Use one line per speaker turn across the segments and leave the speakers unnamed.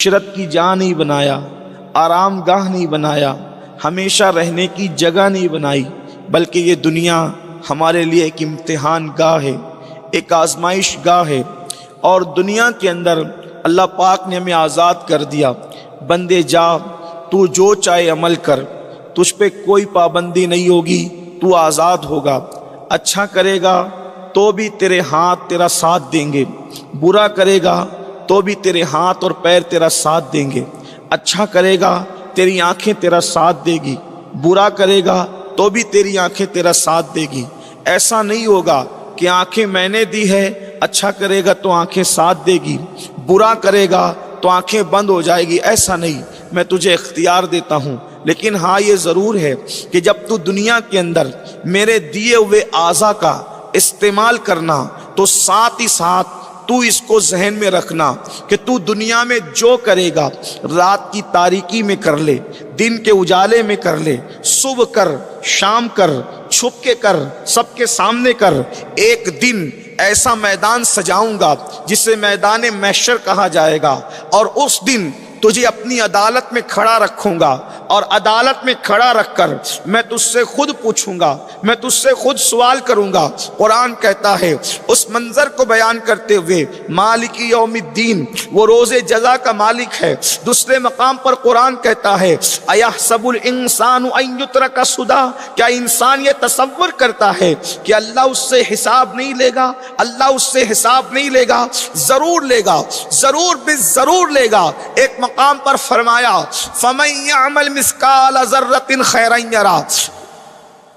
معاشرت کی جان نہیں بنایا، آرام گاہ نہیں بنایا، ہمیشہ رہنے کی جگہ نہیں بنائی، بلکہ یہ دنیا ہمارے لیے ایک امتحان گاہ ہے، ایک آزمائش گاہ ہے۔ اور دنیا کے اندر اللہ پاک نے ہمیں آزاد کر دیا، بندے جا تو جو چاہے عمل کر، تجھ پہ کوئی پابندی نہیں ہوگی، تو آزاد ہوگا۔ اچھا کرے گا تو بھی تیرے ہاتھ تیرا ساتھ دیں گے، برا کرے گا تو بھی تیرے ہاتھ اور پیر تیرا ساتھ دیں گے۔ اچھا کرے گا تیری آنکھیں تیرا ساتھ دے گی، برا کرے گا تو بھی تیری آنکھیں تیرا ساتھ دے گی۔ ایسا نہیں ہوگا کہ آنکھیں میں نے دی ہے، اچھا کرے گا تو آنکھیں ساتھ دے گی، برا کرے گا تو آنکھیں بند ہو جائے گی۔ ایسا نہیں، میں تجھے اختیار دیتا ہوں، لیکن ہاں یہ ضرور ہے کہ جب تو دنیا کے اندر میرے دیے ہوئے اعضاء کا استعمال کرنا تو ساتھ ہی ساتھ تو اس کو ذہن میں رکھنا کہ تو دنیا میں جو کرے گا رات کی تاریکی میں کر لے، دن کے اجالے میں کر لے، صبح کر، شام کر، چھپ کے کر، سب کے سامنے کر، ایک دن ایسا میدان سجاؤں گا جسے میدان محشر کہا جائے گا، اور اس دن تجھے اپنی عدالت میں کھڑا رکھوں گا، اور عدالت میں کھڑا رکھ کر میں تجھ سے خود پوچھوں گا، میں تجھ سے خود سوال کروں گا۔ قرآن کہتا ہے اس منظر کو بیان کرتے ہوئے، مالک یوم الدین، وہ روز جزا کا مالک ہے۔ دوسرے مقام پر قرآن کہتا ہے ایحسب الانسان ان یترک سدی، کیا انسان یہ تصور کرتا ہے کہ اللہ اس سے حساب نہیں لے گا؟ اللہ اس سے حساب نہیں لے گا، ضرور لے گا، ضرور بالضرور لے گا۔ ایک مقام پر فرمایا فَمَن يَعْمَلْ مِثْقَالَ ذَرَّةٍ خَيْرًا يَرَهُ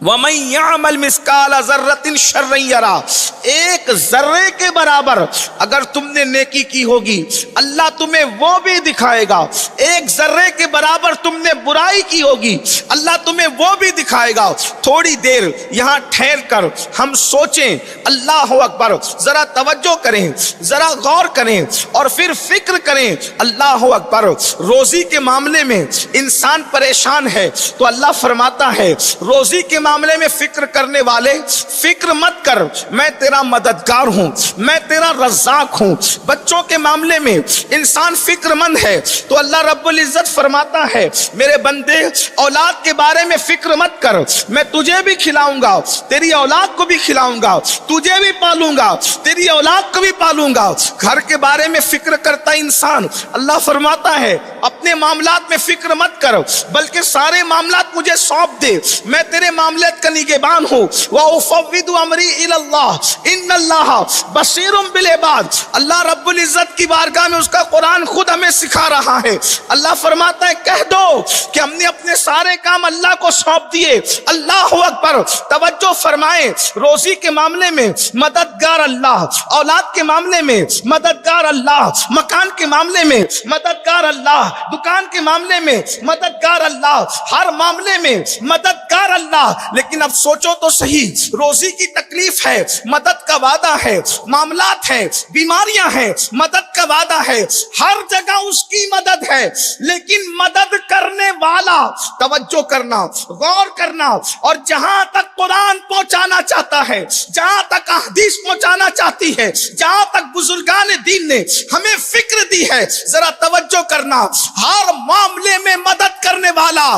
وَمَن يَعْمَلْ مِثْقَالَ ذَرَّةٍ شَرًّا يَرَهُ۔ ایک ذرے کے برابر اگر تم نے نیکی کی ہوگی اللہ تمہیں وہ بھی دکھائے گا، ایک ذرے کے برابر تم نے برائی کی ہوگی اللہ تمہیں وہ بھی دکھائے گا۔ تھوڑی دیر یہاں ٹھہر کر ہم سوچیں، اللہ اکبر، ذرا توجہ کریں، ذرا غور کریں اور پھر فکر کریں۔ اللہ اکبر، روزی کے معاملے میں انسان پریشان ہے تو اللہ فرماتا ہے روزی کے معاملے میں فکر کرنے والے فکر مت کر، میں تیرا مددگار ہوں، میں تیرا رزاق ہوں۔ بچوں کے معاملے میں انسان فکر مند ہے تو اللہ رب العزت فرماتا ہے میرے بندے اولاد کے بارے میں فکر مت کر، میں تجھے بھی کھلاؤں گا، تیری اولاد کو بھی کھلاؤں گا، تجھے بھی پالوں گا، تیری اولاد کو بھی پالوں گا۔ گھر کے بارے میں فکر کرتا انسان، اللہ فرماتا ہے اپنے معاملات میں فکر مت کر بلکہ سارے معاملات مجھے سونپ دے، میں تیرے معاملات کا نگہبان ہوں۔ وَأُفَوِّضُ أَمْرِي إِلَى اللَّهِ إِنَّ اللَّهَ بَصِيرٌ بِالْعِبَادِ۔ اللہ رب العزت کی بارگاہ میں اس کا قرآن خود ہمیں سکھا رہا ہے۔ اللہ فرماتا ہے کہہ دو کہ ہم نے اپنے سارے کام اللہ کو سونپ دیے۔ اللہ اکبر، توجہ فرمائیں، روزی کے معاملے میں مددگار اللہ، اولاد کے معاملے میں مددگار اللہ، مکان کے معاملے میں مددگار اللہ، دکان کے معاملے میں مددگار اللہ، ہر معاملے میں مددگار اللہ۔ لیکن اب سوچو تو صحیح، روزی کی تکلیف ہے، مدد کا وعدہ ہے، معاملات ہیں، بیماریاں ہیں، مدد کا وعدہ ہے، ہر جگہ اس کی مدد ہے، لیکن مدد کرنے والا، توجہ کرنا، غور کرنا، اور جہاں تک قرآن پہنچانا چاہتا ہے، جہاں تک احادیث پہنچانا چاہتی ہے، جہاں تک بزرگان دین نے ہمیں فکر دی ہے، ذرا توجہ کرنا، ہر معاملے میں مدد کرنے والا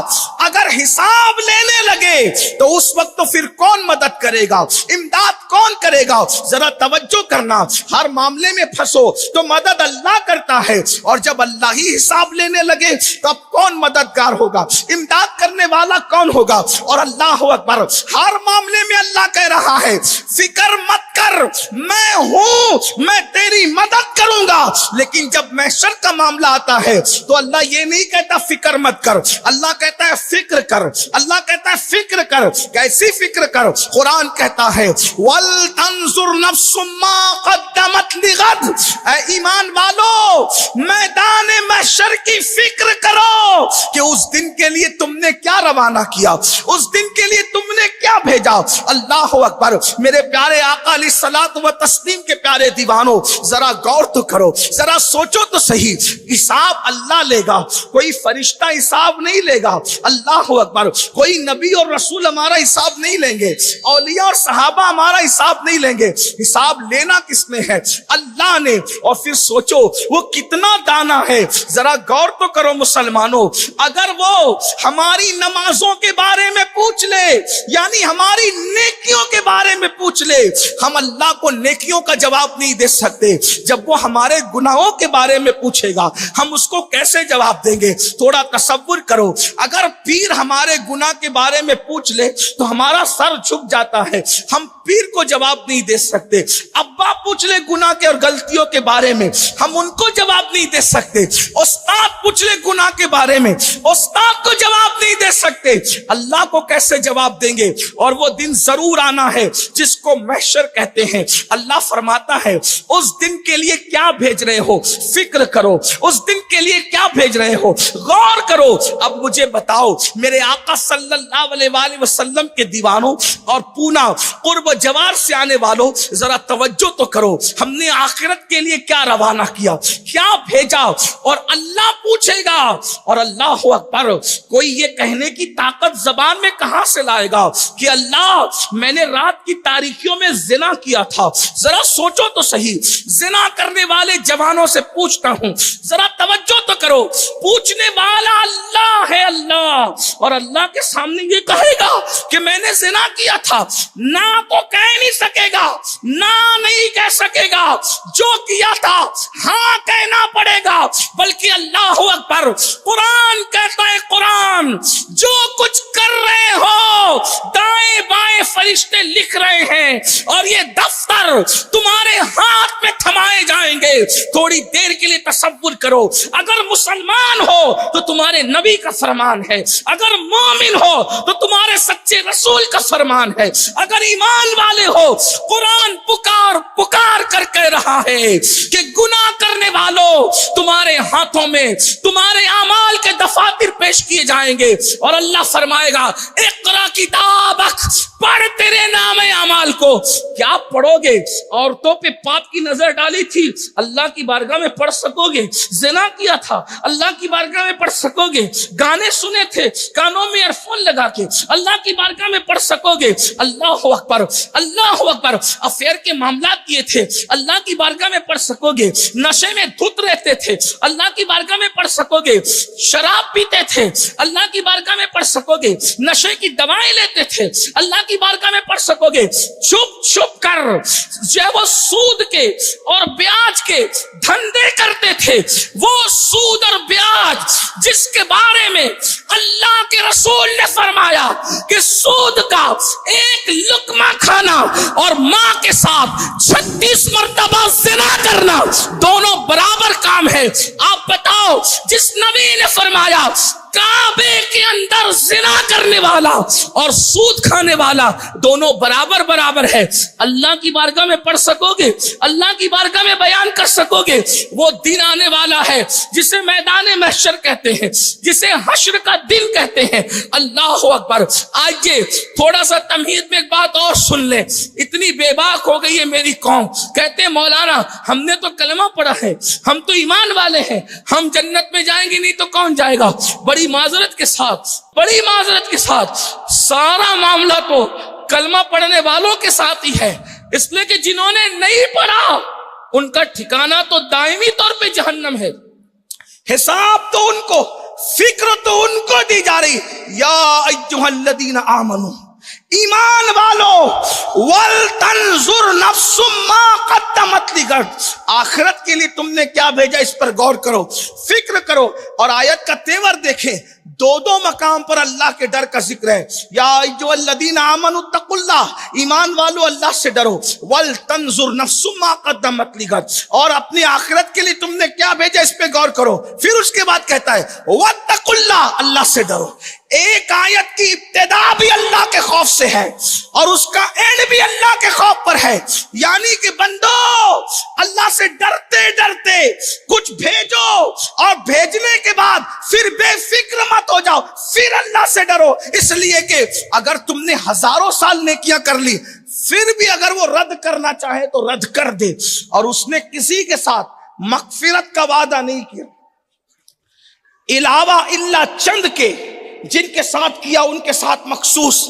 اگر حساب لینے لگے تو اس وقت تو پھر کون مدد کرے گا، امداد کون کرے گا؟ ذرا توجہ کرنا، ہر معاملے میں پھنسو تو مدد اللہ کرتا ہے، اور جب اللہ ہی حساب لینے لگے تو اب کون مددگار ہوگا، امداد کرنے والا کون ہوگا؟ اور اللہ اکبر، ہر معاملے میں اللہ کہہ رہا ہے فکر مت کر، میں ہوں، میں تیری مدد کروں گا۔ لیکن جب محشر کا معاملہ آتا ہے تو اللہ یہ نہیں کہتا فکر مت کر، اللہ کہتا ہے فکر کر، اللہ کہتا ہے فکر کر۔ کیسی فکر کر؟ قرآن کہتا ہے وَلْتَنْظُرْ نَفْسٌ مَّا قَدَّمَتْ لِغَدٍ۔ اے ایمان والو، میدان محشر کی فکر کرو کہ اس دن کے لیے تم نے کیا روانہ کیا، اس دن کے لیے تم نے کیا بھیجا. اللہ اکبر. میرے پیارے آقا علیہ الصلوۃ و تسلیم کے پیارے دیوانوں, ذرا غور تو کرو, ذرا سوچو تو صحیح. حساب اللہ لے گا, کوئی فرشتہ حساب نہیں لے گا. اللہ اکبر. کوئی نبی اور رسول ہمارا حساب نہیں لیں گے, اولیاء اور صحابہ ہمارا حساب نہیں لیں گے. حساب لینا کس نے ہے؟ اللہ نے. اور پھر سوچو وہ کتنا دانا ہے. ذرا غور تو کرو مسلمانوں, اگر وہ ہماری نمازوں کے بارے میں پوچھ لے, یعنی ہماری نیکیوں کے بارے میں پوچھ لے, ہم اللہ کو نیکیوں کا جواب نہیں دے سکتے. جب وہ ہمارے گناہوں کے بارے میں پوچھے گا ہم اس کو کیسے جواب دیں گے؟ تھوڑا تصور کرو, اگر پیر ہمارے گناہ کے بارے میں پوچھ لے تو ہمارا سر جھک جاتا ہے, ہم پیر کو جواب نہیں دے سکتے. ابا پوچھ لے گناہ کے اور غلطیوں کے بارے میں, ہم ان کو جواب نہیں دے سکتے. استاد پوچھ لے گناہ کے بارے میں, استاد کو جواب نہیں دے سکتے. اللہ کو کیسے جواب دیں گے؟ اور وہ دن ضرور آنا ہے جس کو محشر کہتے ہیں. اللہ فرماتا ہے اس دن کے لیے کیا بھیج رہے ہو, فکر کرو. اس دن کے لیے کیا بھیج رہے ہو, غور کرو. اب مجھے بتاؤ میرے آقا صلی اللہ علیہ وآلہ وسلم کے دیوانوں اور پونا قرب جوار سے آنے والوں, ذرا توجہ تو کرو. ہم نے آخرت کے لیے کیا روانہ کیا, کیا بھیجا, اور اللہ پوچھے گا. اور اللہ اکبر, کوئی یہ کہنے کی طاقت زبان میں کہاں سے لائے گا کہ اللہ میں نے رات کی تاریکیوں میں زنا کیا تھا. ذرا سوچو تو صحیح. زنا کرنے والے جوانوں سے پوچھتا ہوں, ذرا توجہ تو کرو. پوچھنے والا اللہ ہے, اللہ. اور اللہ کے سامنے یہ کہے گا کہ میں نے زنا کیا تھا, نہ تو کہہ نہیں سکے گا, نہ نہیں کہہ سکے گا. جو کیا تھا ہاں کہنا پڑے گا. بلکہ اللہ اکبر, قرآن کہتا ہے, قرآن جو کچھ کر رہے ہو دائیں بائیں فرشتے لکھ رہے ہیں, اور یہ دفتر تمہارے ہاتھ میں تھمائے جائیں گے. تھوڑی دیر کے لیے تصور کرو, اگر مسلمان ہو تو تمہارے نبی کا فرمان ہے, اگر مومن ہو تو تمہارے سچے رسول کا فرمان ہے, اگر ایمان والے ہو قرآن پکار پکار کر کہہ رہا ہے کہ گناہ کرنے والوں تمہارے ہاتھوں میں تمہارے اعمال کے دفاتر پیش کیے جائیں گے. اور اللہ فرمائے گا اقرا کتابک, پڑھ تیرے نام اعمال کو. کیا پڑھو گے؟ عورتوں پہ پاپ کی نظر ڈالی تھی, اللہ کی بارگاہ میں پڑھ سکو گے؟ زنا کیا تھا, اللہ کی بارگاہ میں پڑھ سکو گے؟ گانے سنے تھے کانوں میں ایئر فون لگا کے, اللہ کی بارگاہ میں پڑھ سکو گے؟ اللہ اکبر, اللہ اکبر. افیئر کے معاملات کیے تھے, اللہ کی بارگاہ میں پڑھ سکو گے؟ نشے میں دھت رہتے تھے, اللہ کی بارگاہ میں پڑھ سکو گے؟ شراب پیتے تھے, اللہ کی بارگاہ میں پڑھ سکو گے؟ نشے کی دوائیں لیتے تھے, اللہ کی بارگاہ میں پڑھ سکو گے؟ چھپ چھپ کر جو وہ سود کے اور بیاج کے دھندے کرتے تھے, وہ سود اور بیاج جس کے بارے میں اللہ کے رسول نے فرمایا کہ سود کا ایک لقمہ کھانا اور ماں کے ساتھ 36 مرتبہ زنا کرنا دونوں برابر کام ہے. آپ بتاؤ, جس نبی نے فرمایا کعبے کے اندر زنا کرنے والا اور سود کھانے والا دونوں برابر برابر ہے, اللہ کی بارگاہ میں پڑھ سکو گے؟ اللہ کی بارگاہ میں بیان کر سکو گے؟ وہ دن آنے والا ہے جسے میدان محشر کہتے ہیں, جسے حشر کا دن کہتے ہیں. اللہ اکبر. آئیے تھوڑا سا تمہید میں ایک بات اور سن لیں. اتنی بے باک ہو گئی ہے میری قوم, کہتے ہیں مولانا ہم نے تو کلمہ پڑھا ہے, ہم تو ایمان والے ہیں, ہم جنت میں جائیں گے نہیں تو کون جائے گا؟ بڑی معذرت کے ساتھ, بڑی معذرت کے ساتھ, سارا معاملہ تو کلمہ پڑھنے والوں کے ساتھ ہی ہے, اس لیے کہ جنہوں نے نہیں پڑھا ان کا ٹھکانہ تو دائمی طور پہ جہنم ہے. حساب تو ان کو, فکر تو ان کو دی جا رہی. یا ایھا الذین آمنو, ایمان والو, ولتنظر نفس ما قدمت لغد, آخرت کے لیے تم نے کیا بھیجا اس پر غور کرو, فکر کرو. اور آیت کا تیور دیکھیں, دو مقام پر اللہ کے ڈر کا ذکر ہے. یا ایھا الذین آمنوا اتقوا اللہ, ایمان والو اللہ سے ڈرو. ولتنظر نفس ما قدمت لغد, اور اپنی آخرت کے لیے تم نے کیا بھیجا اس پہ غور کرو. پھر اس کے بعد کہتا ہے واتقوا اللہ, اللہ سے ڈرو. ایک آیت کی ابتدا بھی اللہ کے خوف سے ہے اور اس کا اینڈ بھی اللہ کے خوف پر ہے. یعنی کہ بندو اللہ سے ڈرتے ڈرتے کچھ بھیجو, اور بھیجنے کے بعد پھر پھر بے فکر مت ہو جاؤ، پھر اللہ سے ڈرو، اس لیے کہ اگر تم نے ہزاروں سال نیکیاں کر لی، پھر بھی اگر وہ رد کرنا چاہے تو رد کر دے. اور اس نے کسی کے ساتھ مغفرت کا وعدہ نہیں کیا علاوہ الا چند کے جن کے ساتھ کیا ان کے ساتھ مخصوص،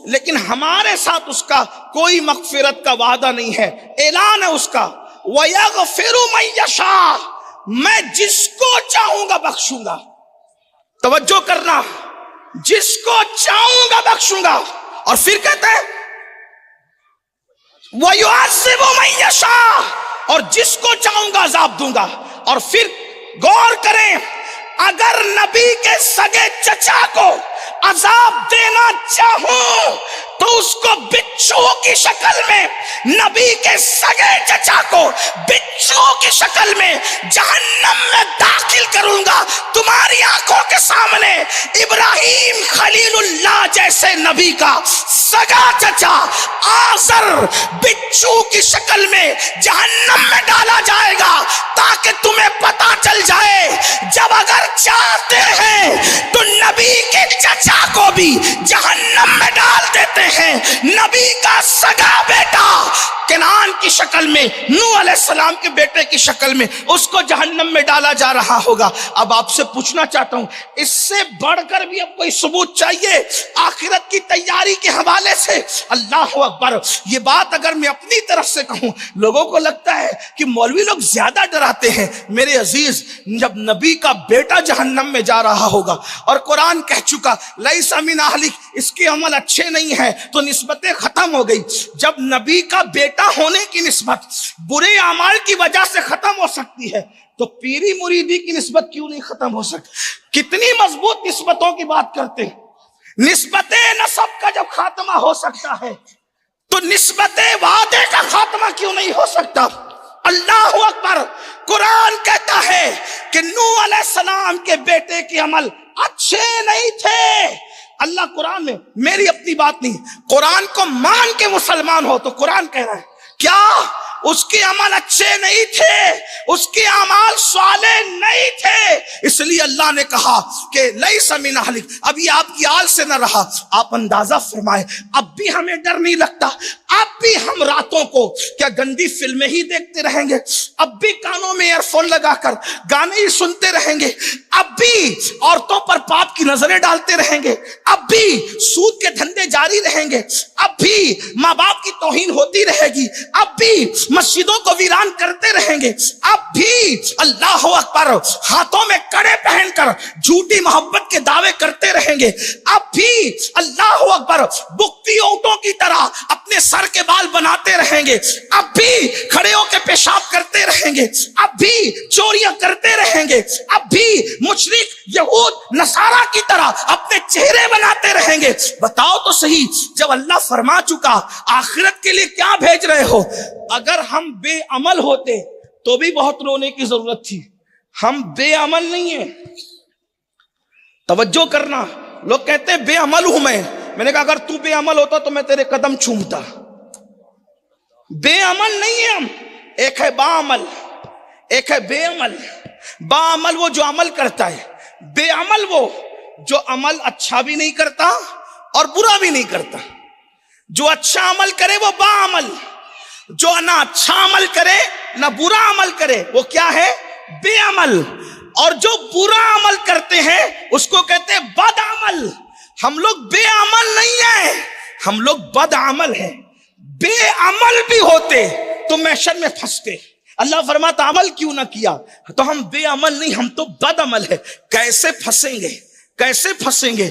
لیکن ہمارے ساتھ اس کا کوئی مغفرت کا وعدہ نہیں ہے. اعلان ہے اس کا وَيَغْفِرُ مَن يَشَاءُ، میں جس کو چاہوں گا بخشوں گا. توجہ کرنا، جس کو چاہوں گا بخشوں گا. اور پھر کہتے ہیں وَيُعَذِّبُ مَن يَشَاءُ، اور جس کو چاہوں گا عذاب دوں گا. اور پھر غور کریں، اگر نبی کے سگے چچا کو عذاب دینا چاہوں تو اس کو بچھو کی شکل میں، نبی کے سگے چچا کو بچھو کی شکل میں جہنم میں داخل کروں گا. تمہاری آنکھوں کے سامنے ابراہیم خلیل اللہ جیسے نبی کا سگا چچا آزر بچھو کی شکل میں جہنم میں ڈالا جائے گا، تاکہ تمہیں پتا چل جائے جب اگر چاہتے ہیں تو نبی کے چچا کو بھی جہنم میں ڈال دیتے ہیں. نبی کا سگا بیٹا کنعان کی شکل میں، نوح علیہ السلام کے بیٹے کی شکل میں اس کو جہنم میں ڈالا جا رہا ہوگا. اب آپ سے پوچھنا چاہتا ہوں، اس سے بڑھ کر بھی اب کوئی ثبوت چاہیے آخرت کی تیاری کے حوالے سے؟ اللہ اکبر. یہ بات اگر میں اپنی طرف سے کہوں، لوگوں کو لگتا ہے کہ مولوی لوگ زیادہ ڈراتے ہیں. میرے عزیز، جب نبی کا بیٹا جہنم میں جا رہا ہوگا اور قرآن کہہ چکا لیس من اہلک، اس کے عمل اچھے نہیں ہیں، تو نسبتیں ختم ہو گئی. جب نبی کا بیٹا ہونے کی نسبت برے اعمال کی وجہ سے ختم ہو سکتی ہے تو پیری مریدی کی نسبت کیوں نہیں ختم ہو سکتی؟ کتنی مضبوط نسبتوں کی بات کرتے ہیں. نسبت نسب کا جب خاتمہ ہو سکتا ہے تو نسبت وعدے کا خاتمہ کیوں نہیں ہو سکتا؟ اللہ اکبر. قرآن کہتا ہے کہ نوح علیہ السلام کے بیٹے کے عمل اچھے نہیں تھے. اللہ قرآن میں، میری اپنی بات نہیں، قرآن کو مان کے مسلمان ہو تو قرآن کہہ رہا ہے کیا اس کے عمل اچھے نہیں تھے، اس کے اعمال صالح نہیں تھے. اس لیے اللہ نے کہا کہ لیس من اہلک. اب یہ آپ کی آل سے نہ رہا. آپ اندازہ فرمائے، اب بھی ہمیں ڈر نہیں لگتا؟ اب بھی ہم راتوں کو کیا گندی فلمیں ہی دیکھتے رہیں گے؟ اب بھی کانوں میں ایئر فون لگا کر گانے ہی سنتے رہیں گے؟ اب بھی عورتوں پر پاپ کی نظریں ڈالتے رہیں گے؟ اب بھی سود کے دھندے جاری رہیں گے؟ اب بھی ماں باپ کی توہین ہوتی رہے گی؟ اب بھی مسجدوں کو ویران کرتے رہیں گے؟ اب بھی اللہ اکبر ہاتھوں میں کڑے پہن کر جھوٹی محبت کے دعوے کرتے رہیں گے؟ اب بھی اللہ اکبر بکتی اونٹوں کی طرح اپنے سر کے بال بناتے رہیں گے؟ اب بھی کھڑے ہو کے پیشاب کرتے رہیں گے؟ اب بھی چوریاں کرتے رہیں گے؟ اب بھی مشرک یہود نصارہ کی طرح اپنے چہرے بناتے رہیں گے؟ بتاؤ تو صحیح، جب اللہ فرما چکا آخرت کے لیے کیا بھیج رہے ہو؟ اگر ہم بے عمل ہوتے تو بھی بہت رونے کی ضرورت تھی. ہم بے عمل نہیں ہیں. توجہ کرنا، لوگ کہتے ہیں بے عمل ہوں میں نے کہا اگر تو بے عمل ہوتا تو میں تیرے قدم چومتا. بے عمل نہیں ہے ہم. ایک ہے با عمل، ایک ہے بے عمل. با عمل وہ جو عمل کرتا ہے، بے عمل وہ جو عمل اچھا بھی نہیں کرتا اور برا بھی نہیں کرتا. جو اچھا عمل کرے وہ با عمل، جو نہ اچھا عمل کرے نہ برا عمل کرے وہ کیا ہے؟ بے عمل. اور جو برا عمل کرتے ہیں اس کو کہتے ہیں بد عمل. ہم لوگ بے عمل نہیں ہیں، ہم لوگ بد عمل ہیں. بے عمل بھی ہوتے تو محشر میں پھنستے. اللہ فرماتا عمل کیوں نہ کیا؟ تو ہم بے عمل نہیں، ہم تو بد عمل ہے. کیسے پھنسیں گے؟ کیسے پھنسیں گے؟